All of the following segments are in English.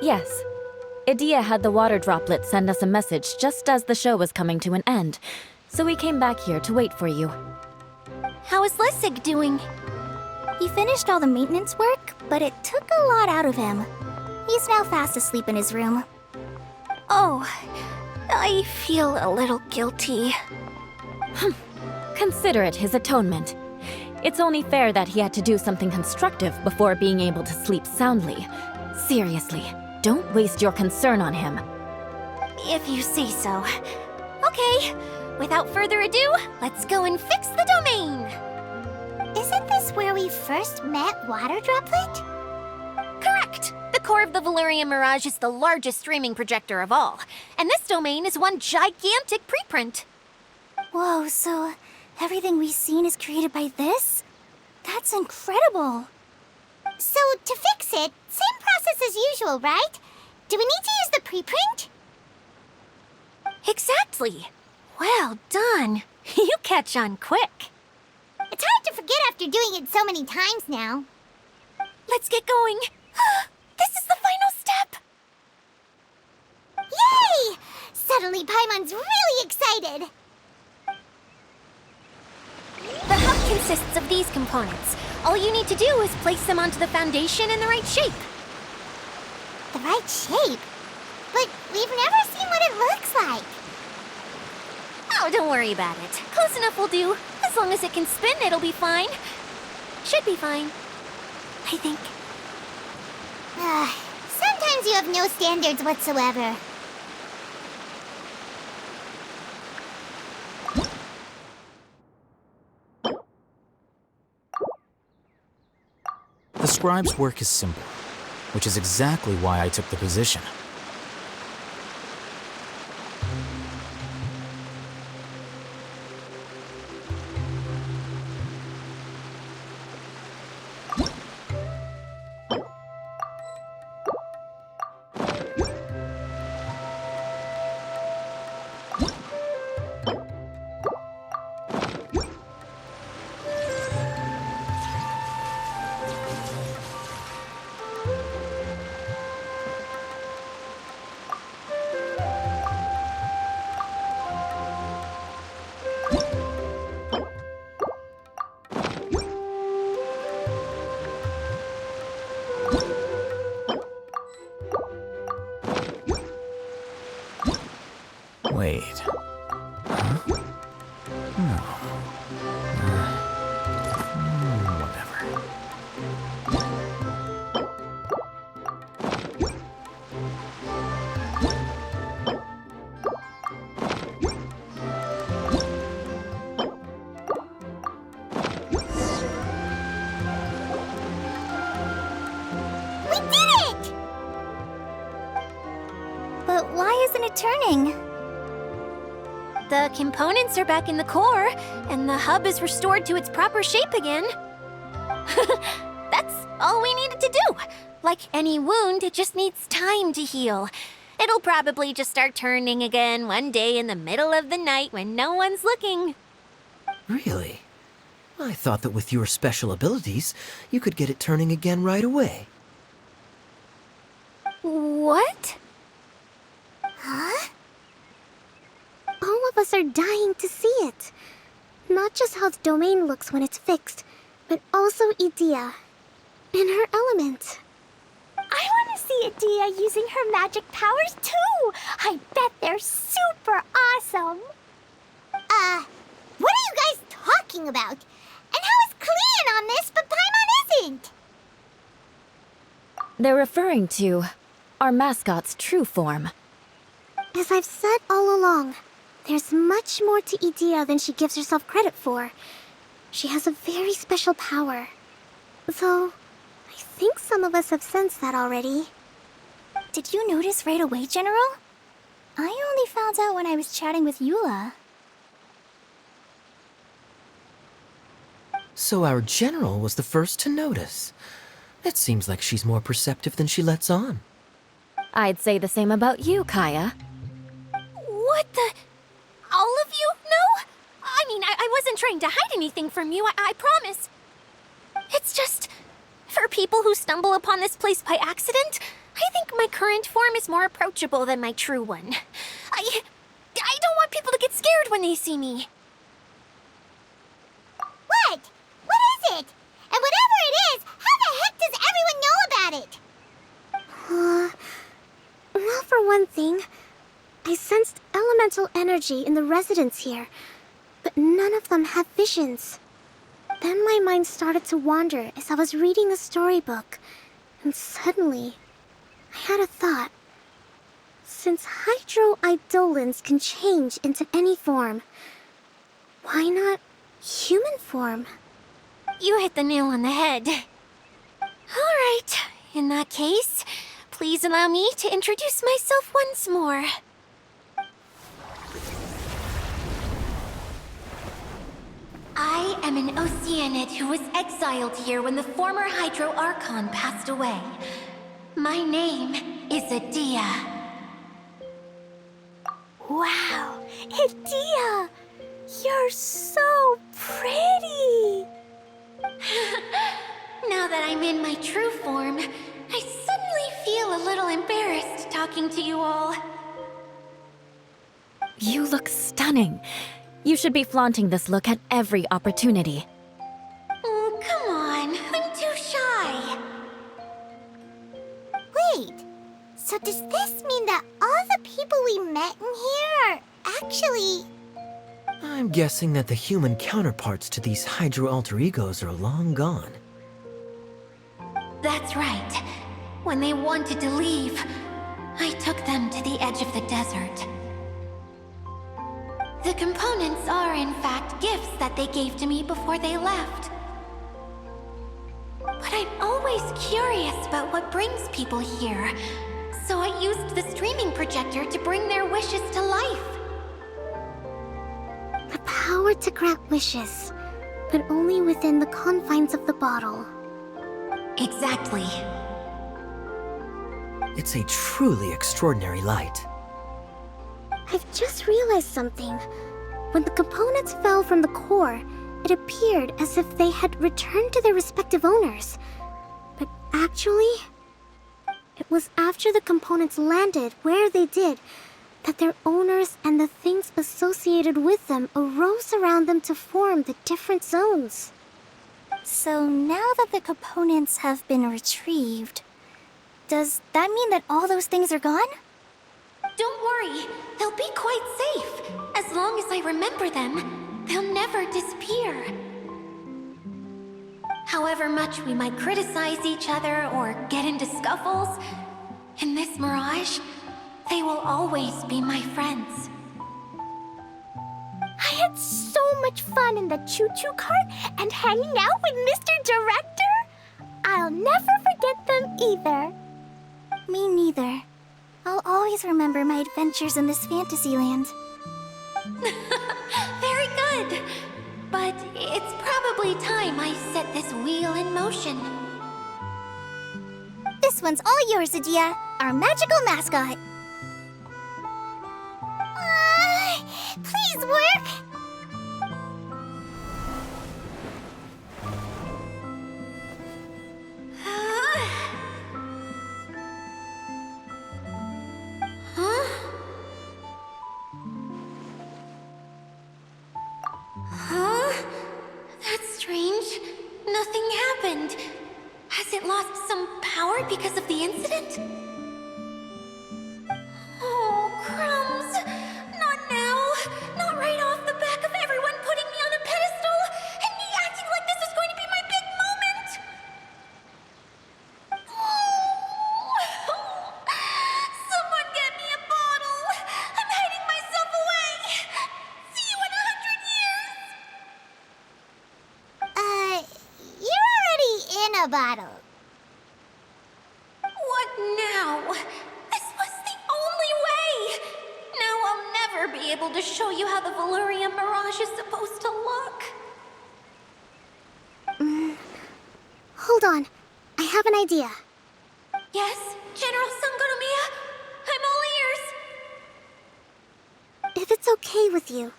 Yes. Idia had the water droplet send us a message just as the show was coming to an end, so we came back here to wait for you. How is Lessig doing? He finished all the maintenance work, but it took a lot out of him. He's now fast asleep in his room. Oh, I feel a little guilty. Consider it his atonement. It's only fair that he had to do something constructive before being able to sleep soundly. Seriously, don't waste your concern on him. If you say so. Okay, without further ado, let's go and fix the domain! Isn't this where we first met Water Droplet? Correct! The core of the Valerian Mirage is the largest streaming projector of all, and this domain is one gigantic preprint. Whoa, so everything we've seen is created by this? That's incredible! So, to fix it, same process as usual, right? Do we need to use the preprint? Exactly! Well done! You catch on quick. It's hard to forget after doing it so many times now. Let's get going. This is the final step! Yay! Suddenly Paimon's really excited! The hub consists of these components. All you need to do is place them onto the foundation in the right shape. The right shape? But we've never seen what it looks like. Oh, don't worry about it. Close enough will do. As long as it can spin, it'll be fine. Should be fine. I think. Sometimes you have no standards whatsoever. The scribe's work is simple, which is exactly why I took the position. Wait. Huh? No. Whatever. We did it! But why isn't it turning? The components are back in the core, and the hub is restored to its proper shape again. That's all we needed to do. Like any wound, it just needs time to heal. It'll probably just start turning again one day in the middle of the night when no one's looking. Really? I thought that with your special abilities, you could get it turning again right away. What? Huh? All of us are dying to see it. Not just how the domain looks when it's fixed, but also Idia. In her element. I want to see Idia using her magic powers too! I bet they're super awesome! What are you guys talking about? And how is Kalian on this, but Paimon isn't? They're referring to our mascot's true form. As I've said all along, there's much more to Idia than she gives herself credit for. She has a very special power. Though, I think some of us have sensed that already. Did you notice right away, General? I only found out when I was chatting with Eula. So our general was the first to notice. It seems like she's more perceptive than she lets on. I'd say the same about you, Kaya. What the... All of you? No? I mean, I wasn't trying to hide anything from you, I promise. It's just... For people who stumble upon this place by accident, I think my current form is more approachable than my true one. I don't want people to get scared when they see me. What? What is it? And whatever it is, how the heck does everyone know about it? Well, for one thing, I sensed elemental energy in the residents here, but none of them have visions. Then my mind started to wander as I was reading a storybook, and suddenly, I had a thought. Since hydroidolins can change into any form, why not human form? You hit the nail on the head. All right, in that case, please allow me to introduce myself once more. I am an Oceanid who was exiled here when the former Hydro Archon passed away. My name is Adia. Wow, Adia! You're so pretty! Now that I'm in my true form, I suddenly feel a little embarrassed talking to you all. You look stunning. You should be flaunting this look at every opportunity. Oh, come on. I'm too shy. Wait, so does this mean that all the people we met in here are actually... I'm guessing that the human counterparts to these Hydro alter egos are long gone. That's right. When they wanted to leave, I took them to the edge of the desert. The components are, in fact, gifts that they gave to me before they left. But I'm always curious about what brings people here, so I used the streaming projector to bring their wishes to life. The power to grant wishes, but only within the confines of the bottle. Exactly. It's a truly extraordinary light. I've just realized something. When the components fell from the core, it appeared as if they had returned to their respective owners. But actually, it was after the components landed where they did that their owners and the things associated with them arose around them to form the different zones. So now that the components have been retrieved, does that mean that all those things are gone? Don't worry, they'll be quite safe. As long as I remember them, they'll never disappear. However much we might criticize each other or get into scuffles, in this mirage, they will always be my friends. I had so much fun in the choo-choo cart and hanging out with Mr. Director. I'll never forget them either. Me neither. I'll always remember my adventures in this fantasy land. Very good. But it's probably time I set this wheel in motion. This one's all yours, Adia, our magical mascot. Please work. Huh? Huh? That's strange. Nothing happened. Has it lost some power because of the incident? Oh, crumbs. Not now. Not right off the back of everyone putting me on a pedestal and me acting like this is going to be my big moment. Someone get me a bottle. I'm hiding myself away. See you in 100 years. You're already in a bottle. What now? This was the only way. Now I'll never be able to show you how the Valurian Mirage is supposed to look. Hold on. I have an idea. Yes, General Sangonomiya? I'm all ears. If it's okay with you,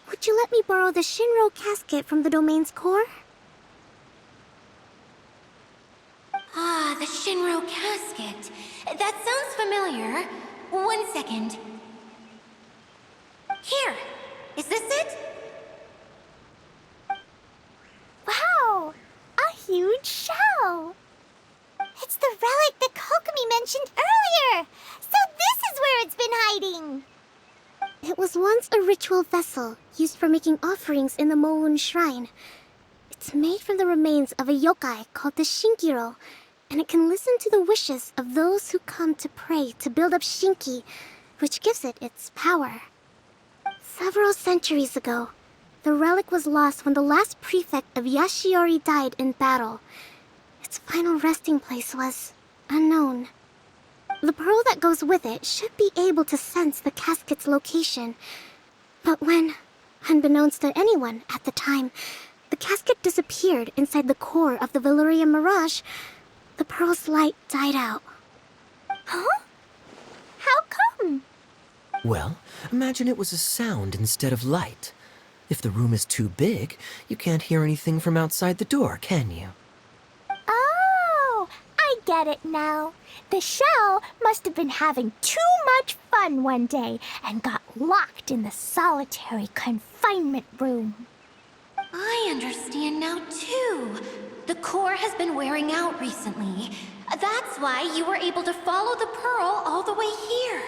would you let me borrow the Shinro casket from the domain's core? Ah, the Shinro casket. That sounds familiar. 1 second. Here, is this it? Wow! A huge shell! It's the relic that Kokomi mentioned earlier! So this is where it's been hiding! It was once a ritual vessel used for making offerings in the Moon Shrine. It's made from the remains of a yokai called the Shinkiro, and it can listen to the wishes of those who come to pray to build up Shinki, which gives it its power. Several centuries ago, the relic was lost when the last prefect of Yashiori died in battle. Its final resting place was unknown. The pearl that goes with it should be able to sense the casket's location. But when, unbeknownst to anyone at the time, the casket disappeared inside the core of the Valyria Mirage, the pearl's light died out. Huh? How come? Well, imagine it was a sound instead of light. If the room is too big, you can't hear anything from outside the door, can you? Oh, I get it now. The shell must have been having too much fun one day and got locked in the solitary confinement room. I understand now, too. The core has been wearing out recently. That's why you were able to follow the pearl all the way here.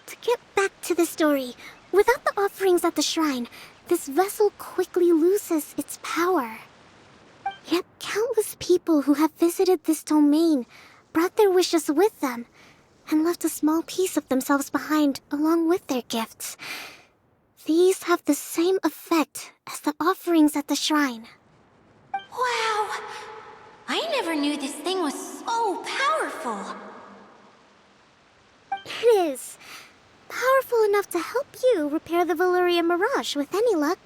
To get back to the story, without the offerings at the shrine, this vessel quickly loses its power. Yet countless people who have visited this domain brought their wishes with them and left a small piece of themselves behind along with their gifts. These have the same effect as the offerings at the shrine. Wow! I never knew this thing was so powerful. It is. Powerful enough to help you repair the Valyria Mirage with any luck.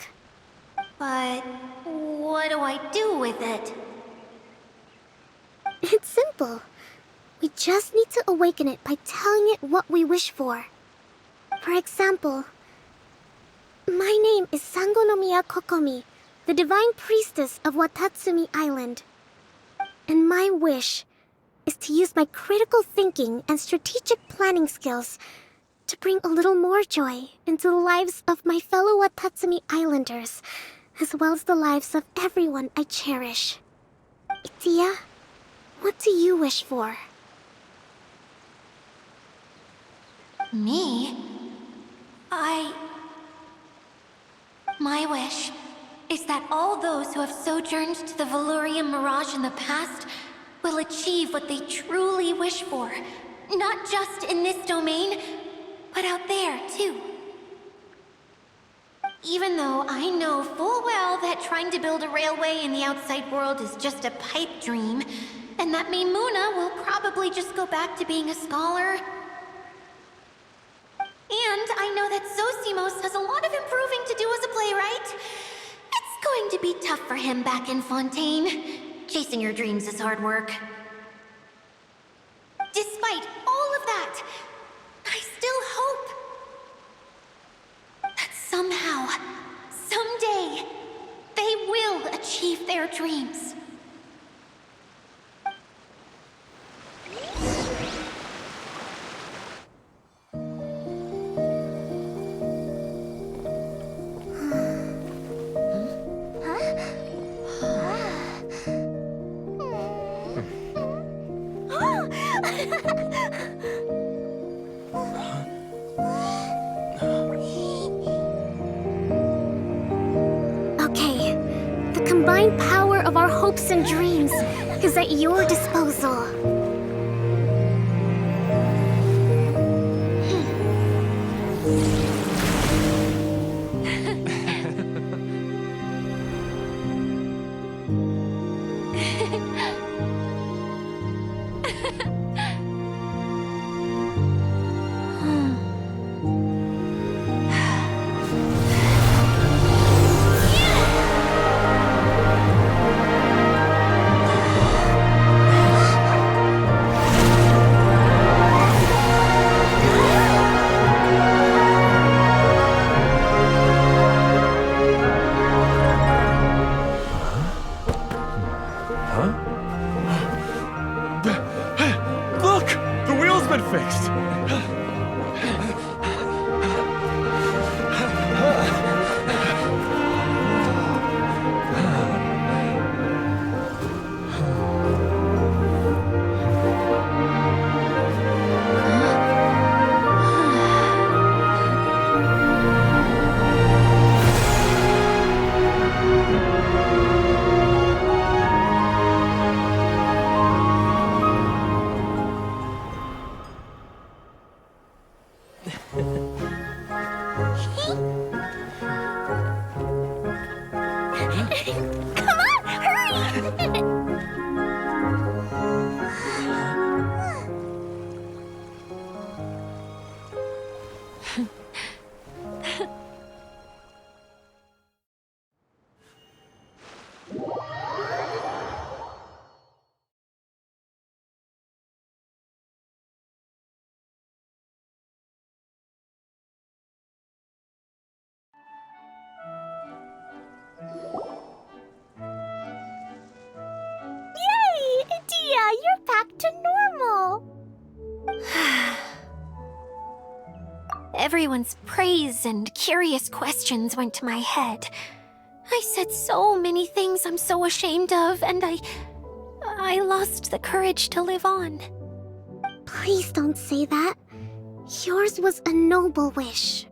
But what do I do with it? It's simple. We just need to awaken it by telling it what we wish for. For example, my name is Sangonomiya Kokomi, the divine priestess of Watatsumi Island. And my wish is to use my critical thinking and strategic planning skills to bring a little more joy into the lives of my fellow Watatsumi Islanders, as well as the lives of everyone I cherish. Itia, what do you wish for? Me? My wish is that all those who have sojourned to the Valyria Mirage in the past will achieve what they truly wish for. Not just in this domain, but out there, too. Even though I know full well that trying to build a railway in the outside world is just a pipe dream, and that Maimuna will probably just go back to being a scholar. And I know that Zosimos has a lot of improving to do as a playwright. It's going to be tough for him back in Fontaine. Chasing your dreams is hard work. Despite all of that, I still hope that somehow, someday, they will achieve their dreams. Okay, the combined power of our hopes and dreams is at your disposal. Yay! Dia, you're back to normal. Everyone's praise and curious questions went to my head. I said so many things I'm so ashamed of, and I lost the courage to live on. Please don't say that. Yours was a noble wish.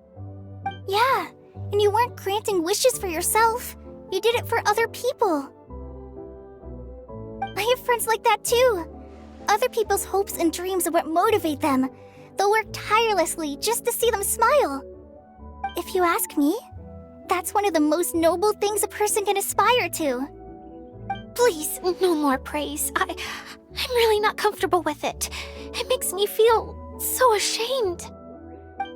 Yeah, and you weren't granting wishes for yourself. You did it for other people. I have friends like that too. Other people's hopes and dreams are what motivate them. They'll work tirelessly just to see them smile. If you ask me, that's one of the most noble things a person can aspire to. Please, no more praise. I'm really not comfortable with it. It makes me feel so ashamed.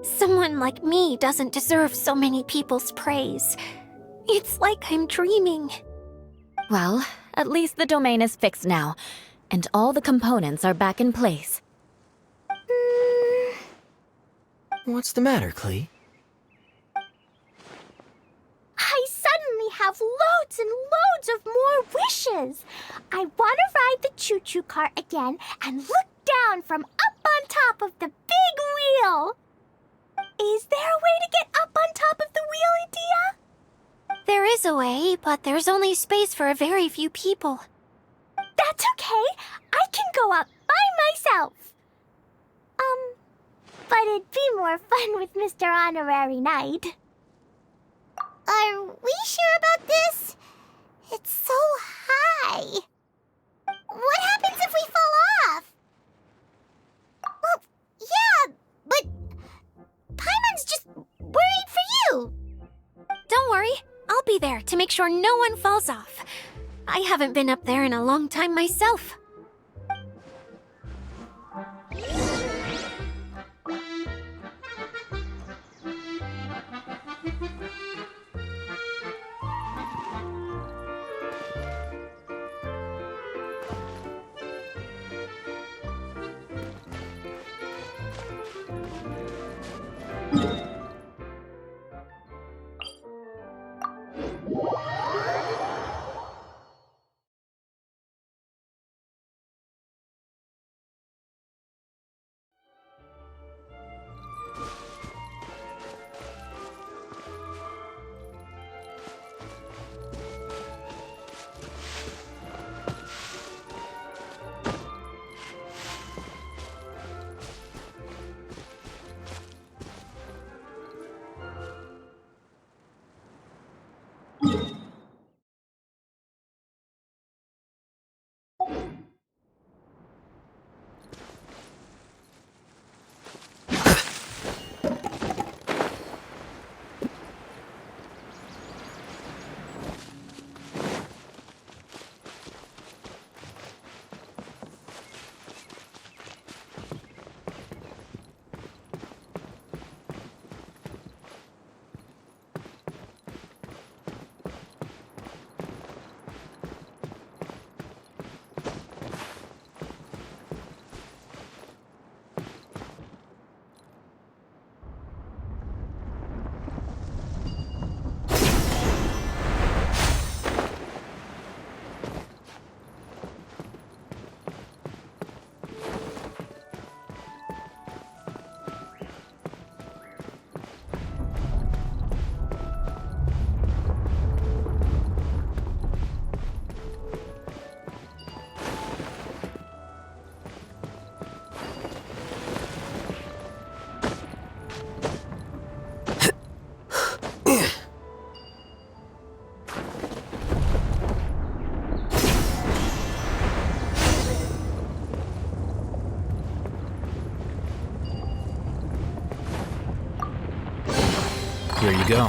Someone like me doesn't deserve so many people's praise. It's like I'm dreaming. Well, at least the domain is fixed now, and all the components are back in place. What's the matter, Klee? I suddenly have loads and loads of more wishes. I want to ride the choo-choo cart again and look down from up on top of the big wheel. Is there a way to get up on top of the wheel, Dia? There is a way, but there's only space for a very few people. That's okay. I can go up by myself. But it'd be more fun with Mr. Honorary Knight. Are we sure about this? It's so high. What happens if we fall off? Well, yeah, but Paimon's just worried for you. Don't worry, I'll be there to make sure no one falls off. I haven't been up there in a long time myself. Here you go.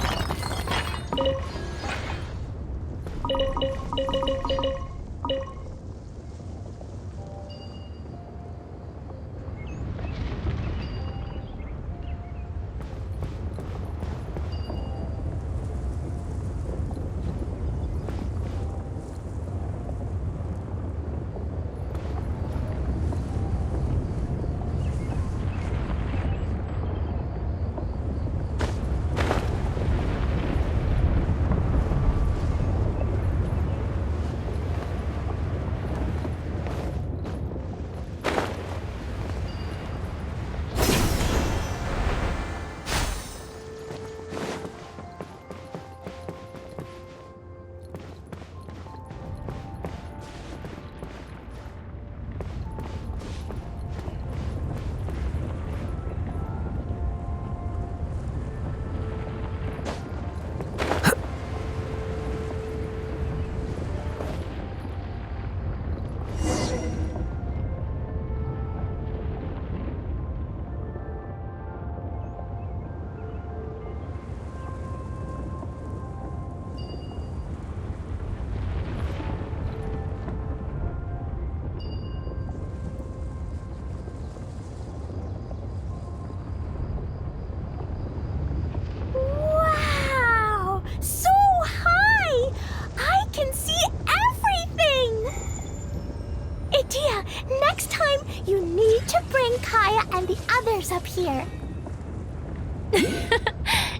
here.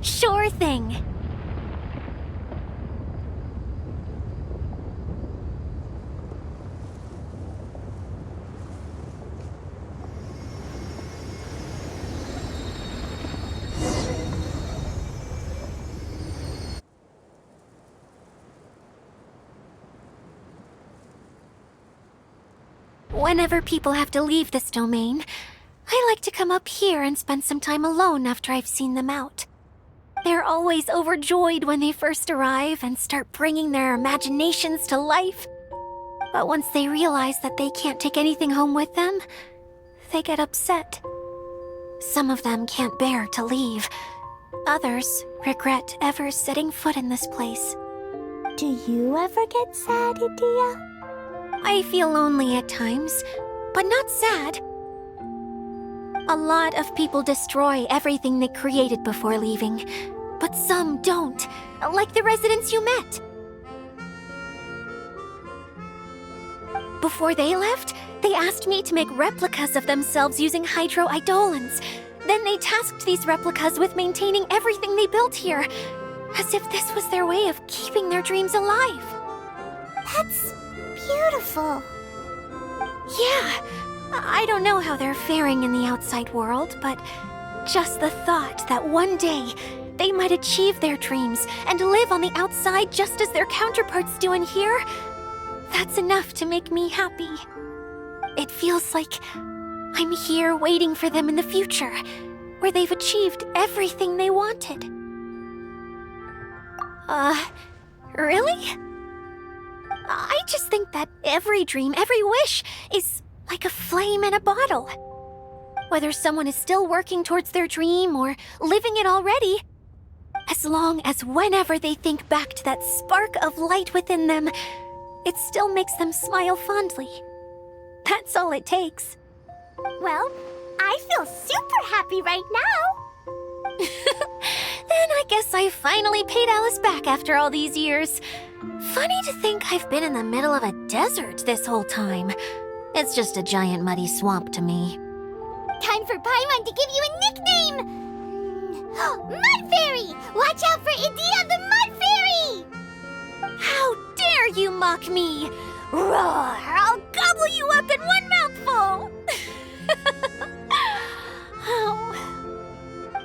Sure thing. Whenever people have to leave this domain, I like to come up here and spend some time alone after I've seen them out. They're always overjoyed when they first arrive and start bringing their imaginations to life. But once they realize that they can't take anything home with them, they get upset. Some of them can't bear to leave. Others regret ever setting foot in this place. Do you ever get sad, Idia? I feel lonely at times, but not sad. A lot of people destroy everything they created before leaving, but some don't, like the residents you met. Before they left, they asked me to make replicas of themselves using hydro-eidolons. Then they tasked these replicas with maintaining everything they built here, as if this was their way of keeping their dreams alive. That's beautiful. Yeah, I don't know how they're faring in the outside world, but just the thought that one day they might achieve their dreams and live on the outside just as their counterparts do in here, that's enough to make me happy. It feels like I'm here waiting for them in the future, where they've achieved everything they wanted. Really? I just think that every dream, every wish, is like a flame in a bottle. Whether someone is still working towards their dream or living it already, as long as whenever they think back to that spark of light within them, it still makes them smile fondly. That's all it takes. Well, I feel super happy right now. Then I guess I finally paid Alice back after all these years. Funny to think I've been in the middle of a desert this whole time. It's just a giant muddy swamp to me. Time for Paimon to give you a nickname! Mud Fairy! Watch out for Idia the Mud Fairy! How dare you mock me! Roar! I'll gobble you up in one mouthful! Oh.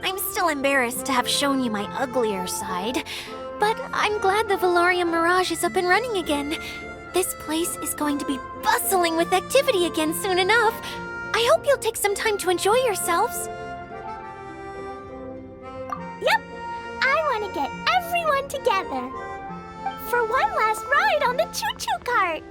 I'm still embarrassed to have shown you my uglier side, but I'm glad the Valorium Mirage is up and running again. This place is going to be bustling with activity again soon enough. I hope you'll take some time to enjoy yourselves. Yep, I want to get everyone together for one last ride on the choo-choo cart.